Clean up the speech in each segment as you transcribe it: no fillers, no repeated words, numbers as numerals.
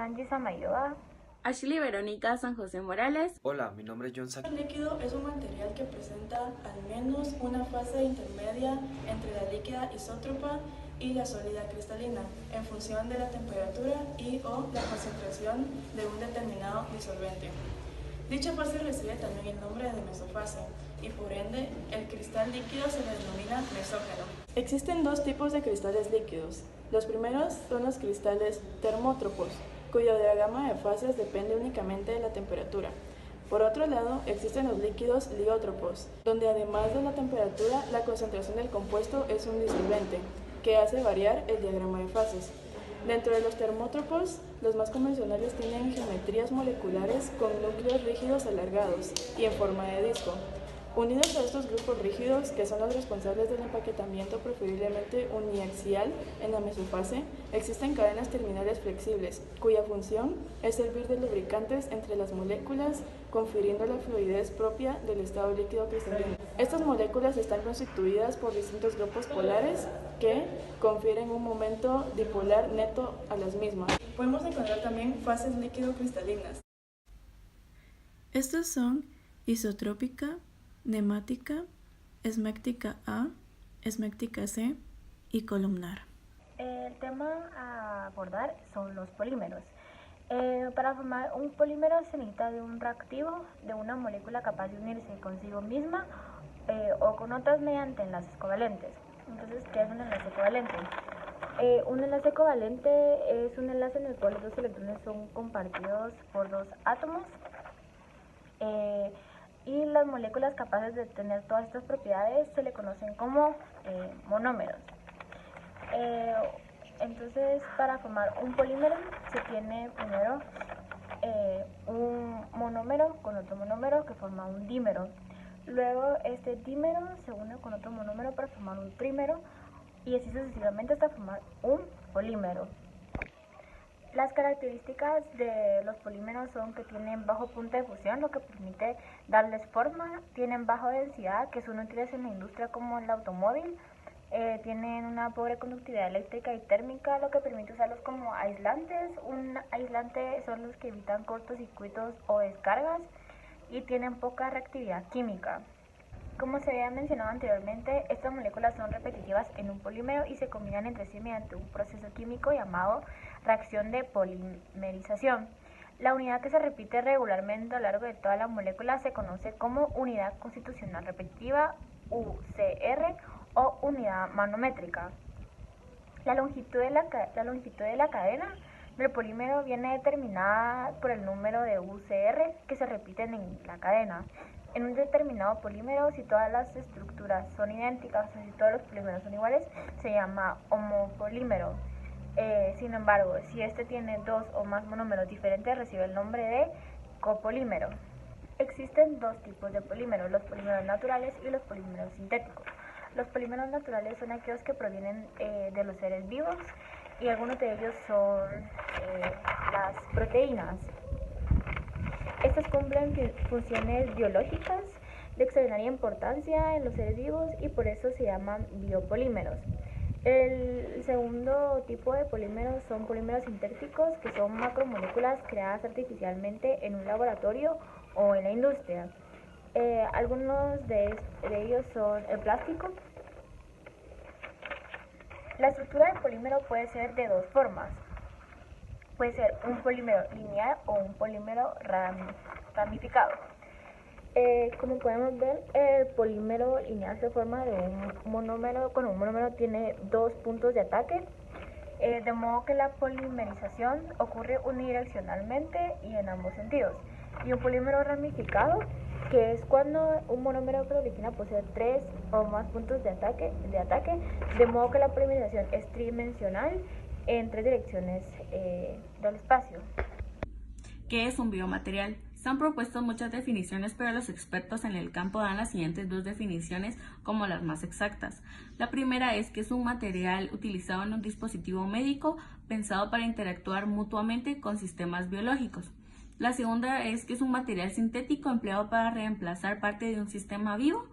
Angie Samayoa. Ashley Verónica San José Morales. Hola, mi nombre es John Sack. El líquido es un material que presenta al menos una fase intermedia entre la líquida isótropa y la sólida cristalina, en función de la temperatura y o la concentración de un determinado disolvente. Dicha fase recibe también el nombre de mesofase y por ende el cristal líquido se le denomina mesógeno. Existen dos tipos de cristales líquidos. Los primeros son los cristales termótropos, cuyo diagrama de fases depende únicamente de la temperatura. Por otro lado, existen los líquidos liótropos, donde además de la temperatura, la concentración del compuesto es un disolvente, que hace variar el diagrama de fases. Dentro de los termótropos, los más convencionales tienen geometrías moleculares con núcleos rígidos alargados y en forma de disco. Unidos a estos grupos rígidos, que son los responsables del empaquetamiento preferiblemente uniaxial en la mesofase, existen cadenas terminales flexibles, cuya función es servir de lubricantes entre las moléculas, confiriendo la fluidez propia del estado líquido cristalino. Estas moléculas están constituidas por distintos grupos polares que confieren un momento dipolar neto a las mismas. Podemos encontrar también fases líquido-cristalinas. Estos son isotrópica, nemática, esméctica A, esméctica C y columnar. El tema a abordar son los polímeros. Para formar un polímero se necesita de un reactivo, de una molécula capaz de unirse consigo misma o con otras mediante enlaces covalentes. Entonces, ¿qué es un enlace covalente? Un enlace covalente es un enlace en el cual los dos electrones son compartidos por dos átomos. Y las moléculas capaces de tener todas estas propiedades se le conocen como monómeros. Entonces, para formar un polímero se tiene primero un monómero con otro monómero que forma un dímero. Luego este dímero se une con otro monómero para formar un trímero y así sucesivamente hasta formar un polímero. Las características de los polímeros son que tienen bajo punto de fusión, lo que permite darles forma, tienen baja densidad, que son útiles en la industria como el automóvil, tienen una pobre conductividad eléctrica y térmica, lo que permite usarlos como aislantes. Un aislante son los que evitan cortocircuitos o descargas y tienen poca reactividad química. Como se había mencionado anteriormente, estas moléculas son repetitivas en un polímero y se combinan entre sí mediante un proceso químico llamado reacción de polimerización. La unidad que se repite regularmente a lo largo de toda la molécula se conoce como unidad constitucional repetitiva, UCR, o unidad manométrica. La longitud de la cadena del polímero viene determinada por el número de UCR que se repiten en la cadena. En un determinado polímero, si todas las estructuras son idénticas o si todos los polímeros son iguales, se llama homopolímero. Sin embargo, si este tiene dos o más monómeros diferentes, recibe el nombre de copolímero. Existen dos tipos de polímeros, los polímeros naturales y los polímeros sintéticos. Los polímeros naturales son aquellos que provienen de los seres vivos y algunos de ellos son las proteínas. Estas cumplen funciones biológicas de extraordinaria importancia en los seres vivos y por eso se llaman biopolímeros. El segundo tipo de polímeros son polímeros sintéticos, que son macromoléculas creadas artificialmente en un laboratorio o en la industria. Algunos de ellos son el plástico. La estructura del polímero puede ser de dos formas. Puede ser un polímero lineal o un polímero ramificado. Como podemos ver, el polímero lineal se forma de un monómero, cuando un monómero tiene dos puntos de ataque, de modo que la polimerización ocurre unidireccionalmente y en ambos sentidos. Y un polímero ramificado, que es cuando un monómero de clorofila posee tres o más puntos de ataque, de modo que la polimerización es tridimensional en tres direcciones del espacio. ¿Qué es un biomaterial? Se han propuesto muchas definiciones, pero los expertos en el campo dan las siguientes dos definiciones como las más exactas. La primera es que es un material utilizado en un dispositivo médico pensado para interactuar mutuamente con sistemas biológicos. La segunda es que es un material sintético empleado para reemplazar parte de un sistema vivo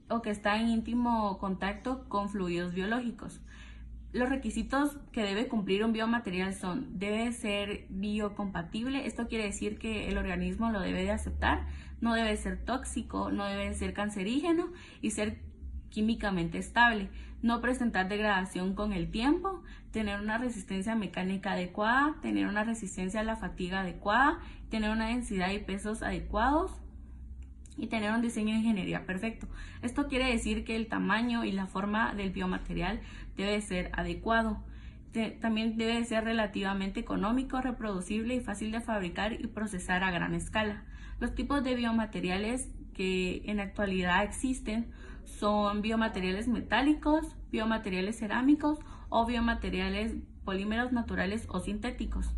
o que está en íntimo contacto con fluidos biológicos. Los requisitos que debe cumplir un biomaterial son: debe ser biocompatible, esto quiere decir que el organismo lo debe de aceptar, no debe ser tóxico, no debe ser cancerígeno y ser químicamente estable, no presentar degradación con el tiempo, tener una resistencia mecánica adecuada, tener una resistencia a la fatiga adecuada, tener una densidad y pesos adecuados y tener un diseño de ingeniería perfecto. Esto quiere decir que el tamaño y la forma del biomaterial debe ser adecuado. También debe ser relativamente económico, reproducible y fácil de fabricar y procesar a gran escala. Los tipos de biomateriales que en la actualidad existen son biomateriales metálicos, biomateriales cerámicos o biomateriales polímeros naturales o sintéticos.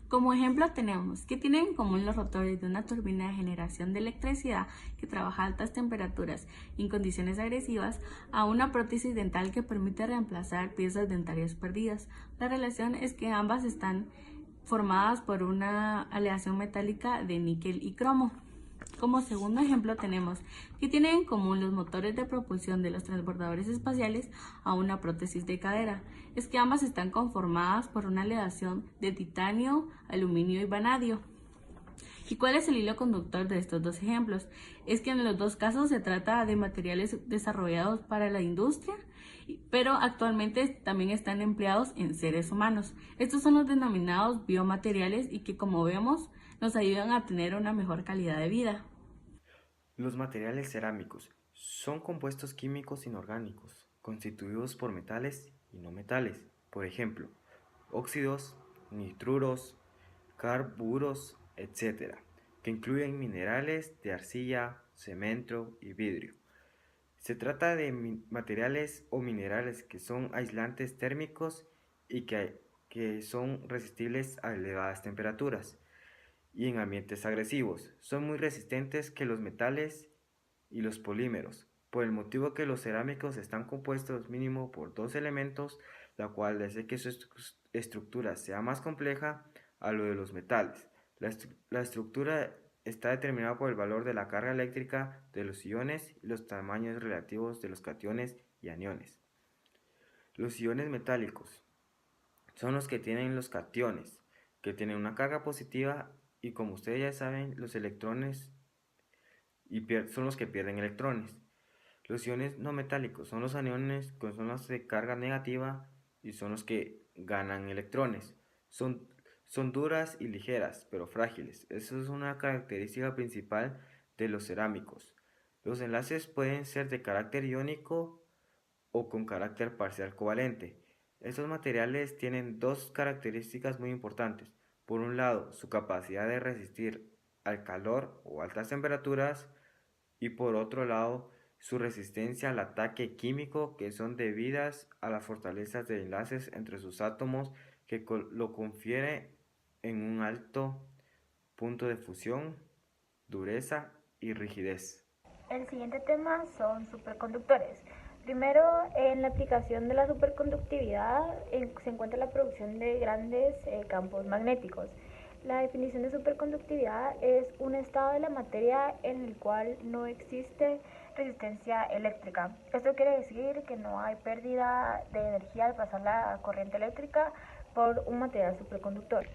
Como ejemplo tenemos que tienen en común los rotores de una turbina de generación de electricidad que trabaja a altas temperaturas y en condiciones agresivas a una prótesis dental que permite reemplazar piezas dentarias perdidas. La relación es que ambas están formadas por una aleación metálica de níquel y cromo. Como segundo ejemplo tenemos que tienen en común los motores de propulsión de los transbordadores espaciales a una prótesis de cadera. Es que ambas están conformadas por una aleación de titanio, aluminio y vanadio. ¿Y cuál es el hilo conductor de estos dos ejemplos? Es que en los dos casos se trata de materiales desarrollados para la industria, pero actualmente también están empleados en seres humanos. Estos son los denominados biomateriales y que, como vemos, nos ayudan a tener una mejor calidad de vida. Los materiales cerámicos son compuestos químicos inorgánicos, constituidos por metales y no metales, por ejemplo, óxidos, nitruros, carburos, etc., que incluyen minerales de arcilla, cemento y vidrio. Se trata de materiales o minerales que son aislantes térmicos y que son resistibles a elevadas temperaturas y en ambientes agresivos. Son muy resistentes que los metales y los polímeros, por el motivo que los cerámicos están compuestos mínimo por dos elementos, la cual hace que su estructura sea más compleja a lo de los metales. La estructura está determinada por el valor de la carga eléctrica de los iones y los tamaños relativos de los cationes y aniones. Los iones metálicos son los que tienen los cationes, que tienen una carga positiva, y como ustedes ya saben, los electrones son los que pierden electrones. Los iones no metálicos son los aniones, que son los de carga negativa y son los que ganan electrones. Son duras y ligeras, pero frágiles. Eso es una característica principal de los cerámicos. Los enlaces pueden ser de carácter iónico o con carácter parcial covalente. Estos materiales tienen dos características muy importantes. Por un lado, su capacidad de resistir al calor o altas temperaturas, y por otro lado, su resistencia al ataque químico, que son debidas a las fortalezas de enlaces entre sus átomos, que lo confiere en un alto punto de fusión, dureza y rigidez. El siguiente tema son superconductores. Primero, en la aplicación de la superconductividad se encuentra la producción de grandes campos magnéticos. La definición de superconductividad es un estado de la materia en el cual no existe resistencia eléctrica. Esto quiere decir que no hay pérdida de energía al pasar la corriente eléctrica por un material superconductor.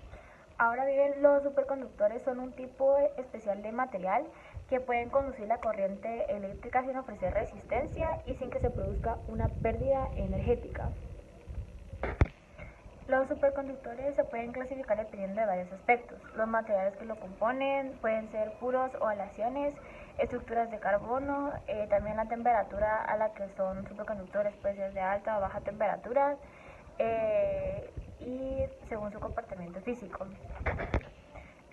Ahora bien, los superconductores son un tipo especial de material que pueden conducir la corriente eléctrica sin ofrecer resistencia y sin que se produzca una pérdida energética. Los superconductores se pueden clasificar dependiendo de varios aspectos. Los materiales que lo componen pueden ser puros o aleaciones, estructuras de carbono, también la temperatura a la que son superconductores puede ser de alta o baja temperatura y según su comportamiento físico.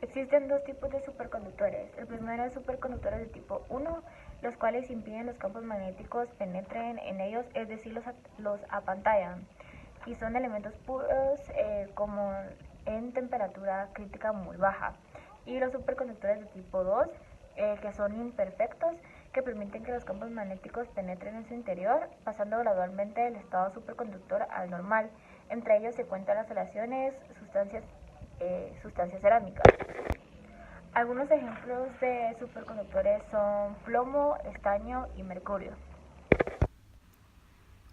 Existen dos tipos de superconductores. El primero es superconductores de tipo 1, los cuales impiden los campos magnéticos penetren en ellos, es decir, los apantallan, y son elementos puros como en temperatura crítica muy baja. Y los superconductores de tipo 2, que son imperfectos, que permiten que los campos magnéticos penetren en su interior, pasando gradualmente del estado superconductor al normal. Entre ellos se encuentran las aleaciones, sustancias cerámicas. Algunos ejemplos de superconductores son plomo, estaño y mercurio.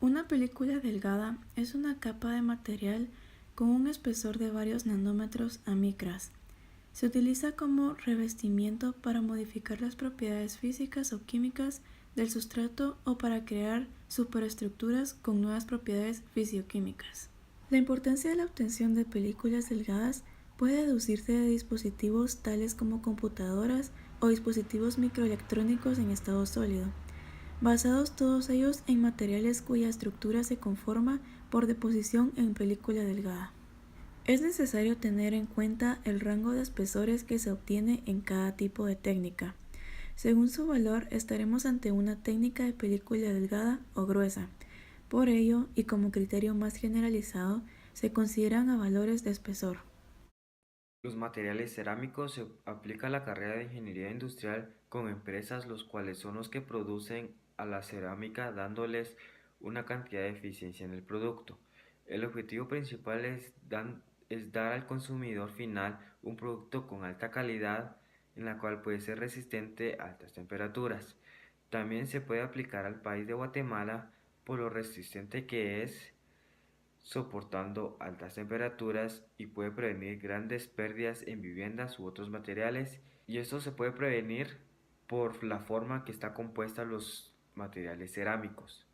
Una película delgada es una capa de material con un espesor de varios nanómetros a micras. Se utiliza como revestimiento para modificar las propiedades físicas o químicas del sustrato o para crear superestructuras con nuevas propiedades fisioquímicas. La importancia de la obtención de películas delgadas puede deducirse de dispositivos tales como computadoras o dispositivos microelectrónicos en estado sólido, basados todos ellos en materiales cuya estructura se conforma por deposición en película delgada. Es necesario tener en cuenta el rango de espesores que se obtiene en cada tipo de técnica. Según su valor, estaremos ante una técnica de película delgada o gruesa. Por ello, y como criterio más generalizado, se consideran a valores de espesor. Los materiales cerámicos se aplica a la carrera de ingeniería industrial con empresas los cuales son los que producen a la cerámica dándoles una cantidad de eficiencia en el producto. El objetivo principal es dar al consumidor final un producto con alta calidad en la cual puede ser resistente a altas temperaturas. También se puede aplicar al país de Guatemala por lo resistente que es soportando altas temperaturas y puede prevenir grandes pérdidas en viviendas u otros materiales, y esto se puede prevenir por la forma que está compuesta los materiales cerámicos.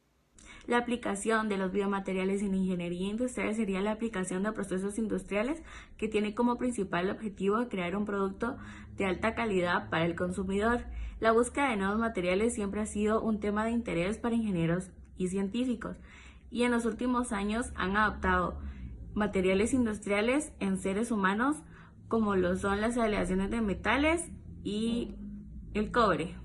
La aplicación de los biomateriales en ingeniería industrial sería la aplicación de procesos industriales que tiene como principal objetivo crear un producto de alta calidad para el consumidor. La búsqueda de nuevos materiales siempre ha sido un tema de interés para ingenieros y científicos, y en los últimos años han adoptado materiales industriales en seres humanos como lo son las aleaciones de metales y el cobre.